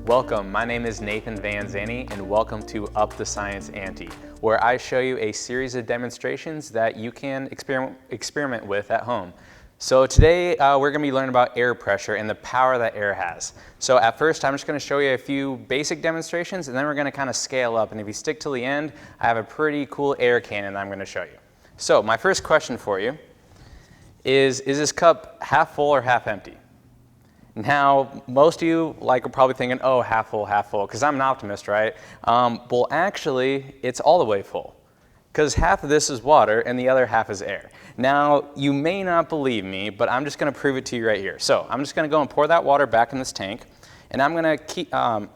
Welcome, my name is Nathan Van Zante and welcome to Up the Science Ante, where I show you a series of demonstrations that you can experiment with at home. So today we're going to be learning about air pressure and the power that air has. So at first I'm just going to show you a few basic demonstrations and then we're going to kind of scale up, and if you stick till the end I have a pretty cool air cannon that I'm going to show you. So my first question for you is this cup half full or half empty? Now, most of you are probably thinking, oh, half full, because I'm an optimist, right? Well, actually, it's all the way full, because half of this is water and the other half is air. Now, you may not believe me, but I'm just going to prove it to you right here. So I'm just going to go and pour that water back in this tank, and I'm going to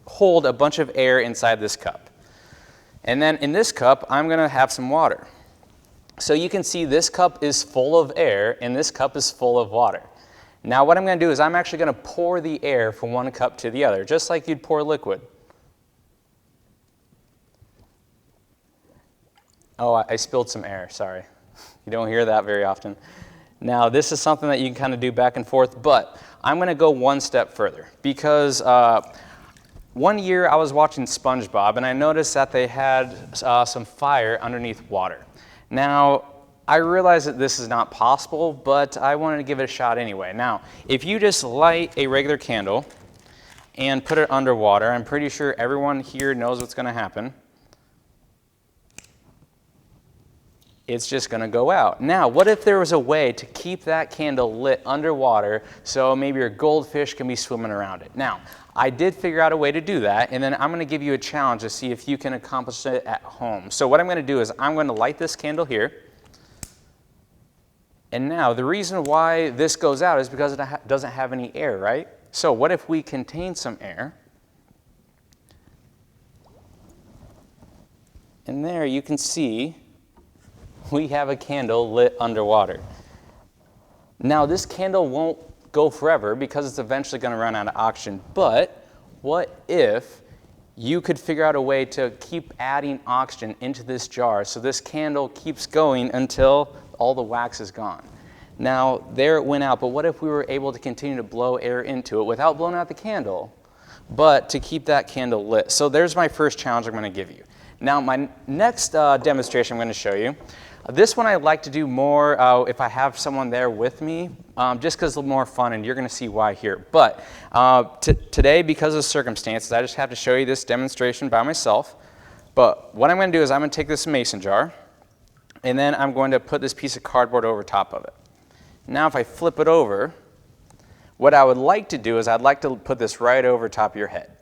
hold a bunch of air inside this cup. And then in this cup, I'm going to have some water. So you can see this cup is full of air and this cup is full of water. Now what I'm going to do is I'm actually going to pour the air from one cup to the other, just like you'd pour liquid. Oh, I spilled some air, sorry. You don't hear that very often. Now this is something that you can kind of do back and forth, but I'm going to go one step further, because one year I was watching SpongeBob and I noticed that they had some fire underneath water. Now, I realize that this is not possible, but I wanted to give it a shot anyway. Now, if you just light a regular candle and put it underwater, I'm pretty sure everyone here knows what's going to happen. It's just going to go out. Now, what if there was a way to keep that candle lit underwater so maybe your goldfish can be swimming around it? Now, I did figure out a way to do that, and then I'm going to give you a challenge to see if you can accomplish it at home. So what I'm going to do is I'm going to light this candle here. And now the reason why this goes out is because it doesn't have any air, right? So what if we contain some air? And there you can see we have a candle lit underwater. Now this candle won't go forever because it's eventually going to run out of oxygen, but what if you could figure out a way to keep adding oxygen into this jar so this candle keeps going until all the wax is gone? Now there it went out, but what if we were able to continue to blow air into it without blowing out the candle, but to keep that candle lit? So there's my first challenge I'm going to give you. Now my next demonstration I'm going to show you, this one I like to do more if I have someone there with me, just because it's a little more fun, and you're going to see why here. But today, because of circumstances, I just have to show you this demonstration by myself. But what I'm going to do is I'm going to take this mason jar, and then I'm going to put this piece of cardboard over top of it. Now if I flip it over, what I would like to do is I'd like to put this right over top of your head.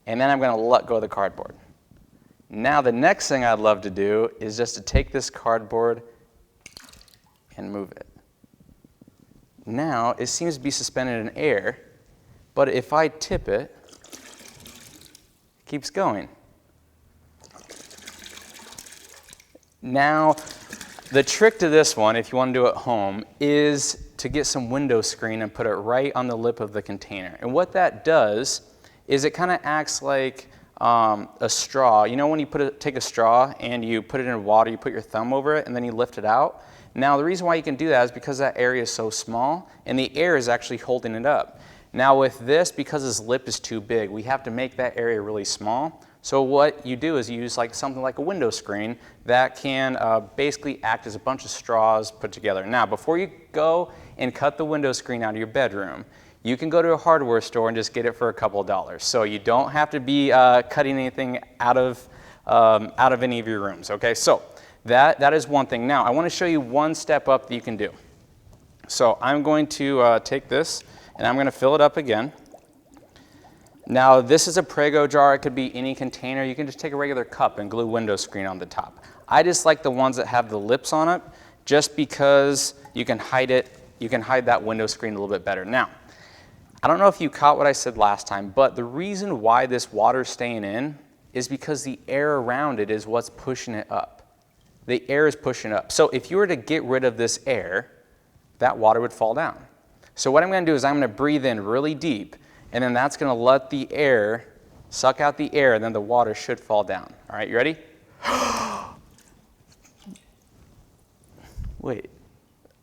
And then I'm going to let go of the cardboard. Now the next thing I'd love to do is just to take this cardboard and move it. Now it seems to be suspended in air, but if I tip it, it keeps going. Now the trick to this one, if you want to do it at home, is to get some window screen and put it right on the lip of the container. And what that does is it kind of acts like a straw. You know when you take a straw and you put it in water, you put your thumb over it and then you lift it out? Now the reason why you can do that is because that area is so small and the air is actually holding it up. Now with this, because this lip is too big, we have to make that area really small. So what you do is you use something like a window screen that can basically act as a bunch of straws put together. Now before you go and cut the window screen out of your bedroom, you can go to a hardware store and just get it for a couple of dollars. So you don't have to be cutting anything out of any of your rooms, okay? So that is one thing. Now I want to show you one step up that you can do. So I'm going to take this and I'm going to fill it up again. Now this is a Prego jar, it could be any container. You can just take a regular cup and glue window screen on the top. I just like the ones that have the lips on it just because you can hide that window screen a little bit better. Now, I don't know if you caught what I said last time, but the reason why this water's staying in is because the air around it is what's pushing it up. The air is pushing up. So if you were to get rid of this air, that water would fall down. So what I'm going to do is I'm going to breathe in really deep, and then that's going to let the air suck out the air, and then the water should fall down. All right, you ready? Wait,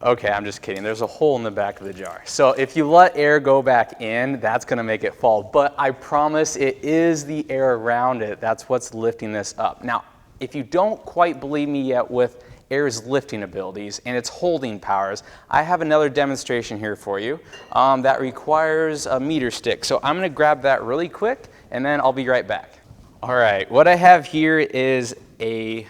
Okay, I'm just kidding. There's a hole in the back of the jar. So if you let air go back in, that's going to make it fall. But I promise it is the air around it. That's what's lifting this up. Now, if you don't quite believe me yet with air's lifting abilities and its holding powers, I have another demonstration here for you that requires a meter stick. So I'm going to grab that really quick and then I'll be right back. All right, what I have here is a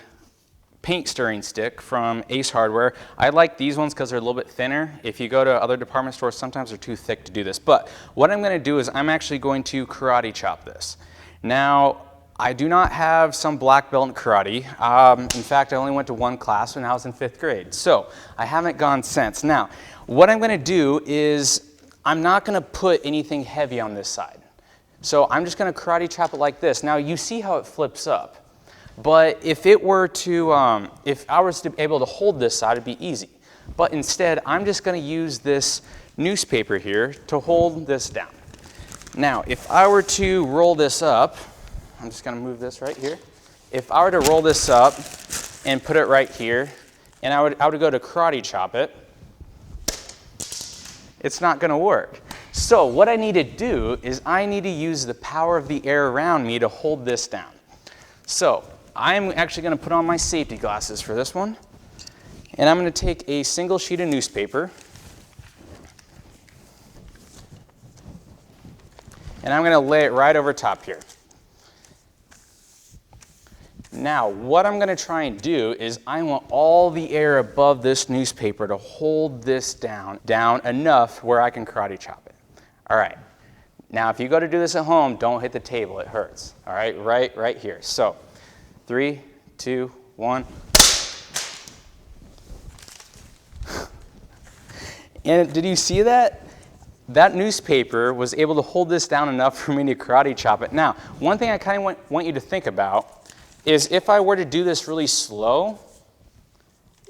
paint stirring stick from Ace Hardware. I like these ones because they're a little bit thinner. If you go to other department stores, sometimes they're too thick to do this. But what I'm going to do is I'm actually going to karate chop this. Now, I do not have some black belt in karate. In fact, I only went to one class when I was in 5th grade. So I haven't gone since. Now, what I'm going to do is I'm not going to put anything heavy on this side. So I'm just going to karate chop it like this. Now, you see how it flips up. But if it were to, if I was to be able to hold this side, it'd be easy. But instead, I'm just going to use this newspaper here to hold this down. Now, if I were to roll this up, I'm just going to move this right here. If I were to roll this up and put it right here, and I would go to karate chop it, it's not going to work. So what I need to do is I need to use the power of the air around me to hold this down. So I'm actually going to put on my safety glasses for this one, and I'm going to take a single sheet of newspaper, and I'm going to lay it right over top here. Now, what I'm going to try and do is I want all the air above this newspaper to hold this down enough where I can karate chop it. All right. Now, if you go to do this at home, don't hit the table. It hurts. All right, right here. So 3, 2, 1. And did you see that? That newspaper was able to hold this down enough for me to karate chop it. Now, one thing I kind of want you to think about is if I were to do this really slow,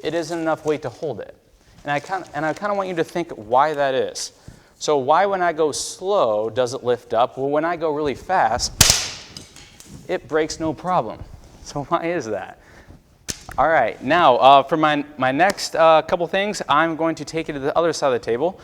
it isn't enough weight to hold it. And I kind of want you to think why that is. So why when I go slow does it lift up? Well, when I go really fast, it breaks no problem. So why is that? All right, now for my next couple things, I'm going to take it to the other side of the table.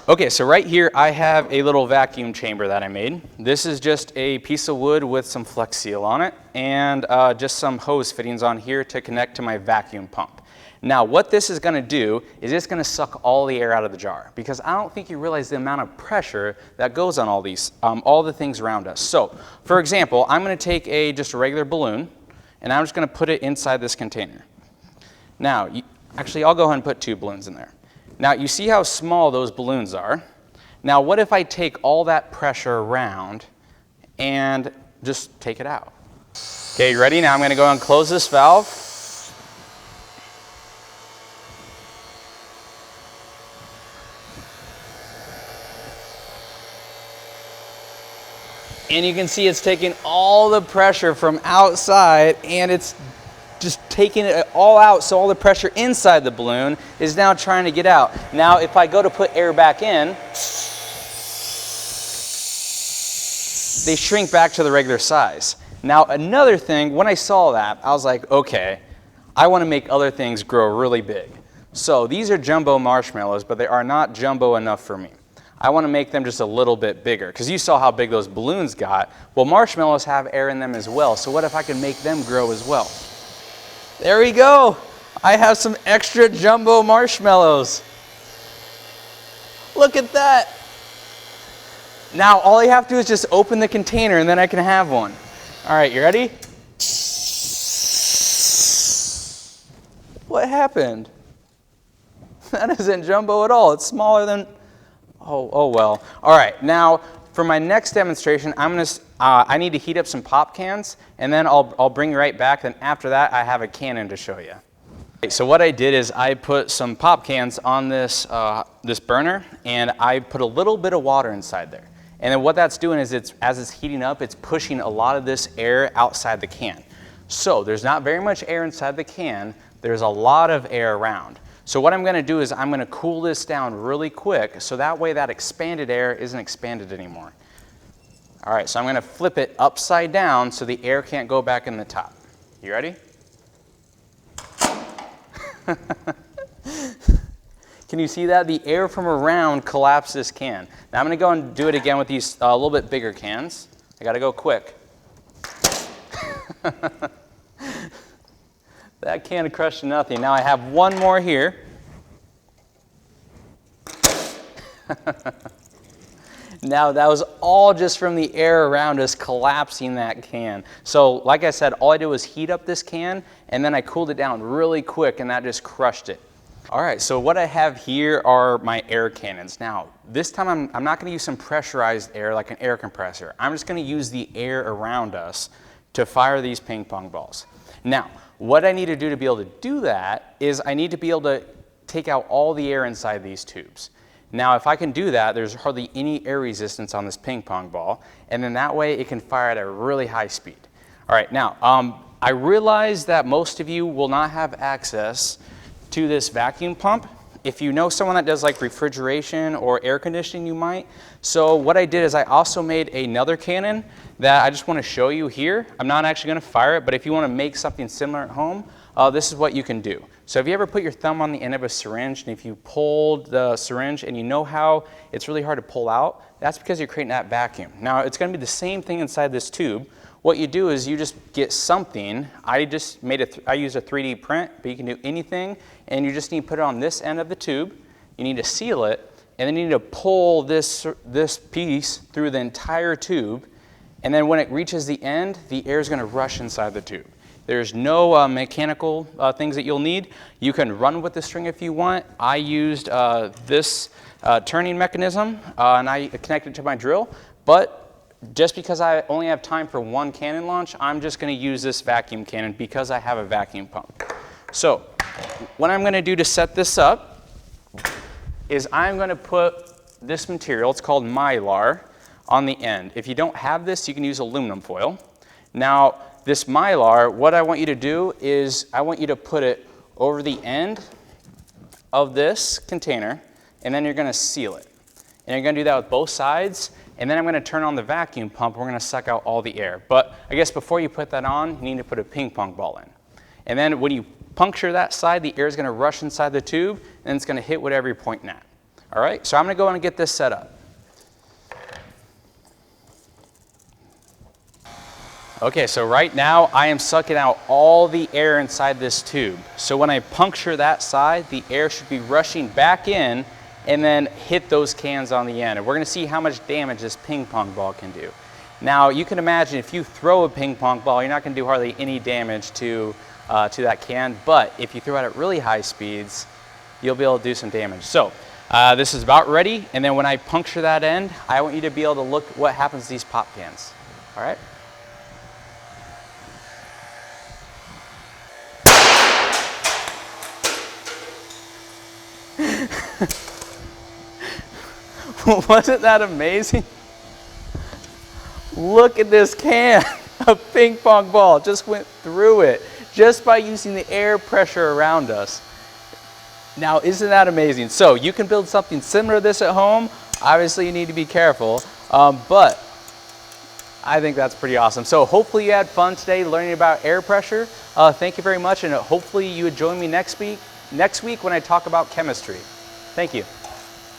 Okay, so right here I have a little vacuum chamber that I made. This is just a piece of wood with some Flex Seal on it and just some hose fittings on here to connect to my vacuum pump. Now what this is going to do is it's going to suck all the air out of the jar because I don't think you realize the amount of pressure that goes on all these, all the things around us. So for example, I'm going to take just a regular balloon and I'm just going to put it inside this container. Now, actually I'll go ahead and put 2 balloons in there. Now you see how small those balloons are. Now what if I take all that pressure around and just take it out? Okay, you ready? Now I'm going to go and close this valve. And you can see it's taking all the pressure from outside and it's just taking it all out, so all the pressure inside the balloon is now trying to get out. Now if I go to put air back in, they shrink back to the regular size. Now another thing, when I saw that, I was like, okay, I want to make other things grow really big. So these are jumbo marshmallows, but they are not jumbo enough for me. I want to make them just a little bit bigger because you saw how big those balloons got. Well, marshmallows have air in them as well, so what if I can make them grow as well? There we go. I have some extra jumbo marshmallows. Look at that. Now all I have to do is just open the container and then I can have one. All right, you ready? What happened? That isn't jumbo at all. It's smaller than... Oh well. All right, now for my next demonstration, I need to heat up some pop cans, and then I'll bring you right back. Then after that, I have a cannon to show you. Okay, so what I did is I put some pop cans on this burner, and I put a little bit of water inside there. And then what that's doing is as it's heating up, it's pushing a lot of this air outside the can. So there's not very much air inside the can. There's a lot of air around. So what I'm going to do is I'm going to cool this down really quick so that way that expanded air isn't expanded anymore. All right, so I'm going to flip it upside down so the air can't go back in the top. You ready? Can you see that? The air from around collapsed this can. Now I'm going to go and do it again with these a little bit bigger cans. I got to go quick. That can crushed to nothing. Now I have one more here. Now that was all just from the air around us collapsing that can. So like I said, all I did was heat up this can and then I cooled it down really quick and that just crushed it. All right, so what I have here are my air cannons. Now, this time I'm not gonna use some pressurized air like an air compressor. I'm just gonna use the air around us to fire these ping pong balls. Now, what I need to do to be able to do that is I need to be able to take out all the air inside these tubes. Now, if I can do that, there's hardly any air resistance on this ping pong ball, and then that way it can fire at a really high speed. All right, now, I realize that most of you will not have access to this vacuum pump. If you know someone that does like refrigeration or air conditioning, you might. So what I did is I also made another cannon that I just want to show you here. I'm not actually going to fire it, but if you want to make something similar at home, this is what you can do. So have you ever put your thumb on the end of a syringe, and if you pulled the syringe and you know how it's really hard to pull out, that's because you're creating that vacuum. Now it's going to be the same thing inside this tube. What you do is you just get something. I used a 3D print, but you can do anything, and you just need to put it on this end of the tube. You need to seal it, and then you need to pull this piece through the entire tube, and then when it reaches the end, the air is going to rush inside the tube. There's no mechanical things that you'll need. You can run with the string if you want. I used this turning mechanism, and I connected it to my drill, but just because I only have time for one cannon launch, I'm just going to use this vacuum cannon because I have a vacuum pump. So what I'm going to do to set this up is I'm going to put this material, it's called Mylar, on the end. If you don't have this, you can use aluminum foil. Now, this Mylar, what I want you to do is I want you to put it over the end of this container, and then you're going to seal it. And you're going to do that with both sides, and then I'm going to turn on the vacuum pump. We're going to suck out all the air. But I guess before you put that on, you need to put a ping pong ball in. And then when you puncture that side, the air is going to rush inside the tube, and it's going to hit whatever you're pointing at. All right, so I'm going to go and get this set up. Okay, so right now I am sucking out all the air inside this tube. So when I puncture that side, the air should be rushing back in and then hit those cans on the end. And we're going to see how much damage this ping pong ball can do. Now, you can imagine if you throw a ping pong ball, you're not going to do hardly any damage to that can. But if you throw it at really high speeds, you'll be able to do some damage. So this is about ready. And then when I puncture that end, I want you to be able to look what happens to these pop cans. All right? Wasn't that amazing? Look at this can. A ping pong ball just went through it just by using the air pressure around us. Now, isn't that amazing? So you can build something similar to this at home. Obviously, you need to be careful, but I think that's pretty awesome. So hopefully you had fun today learning about air pressure. Thank you very much, and hopefully you would join me next week when I talk about chemistry. Thank you.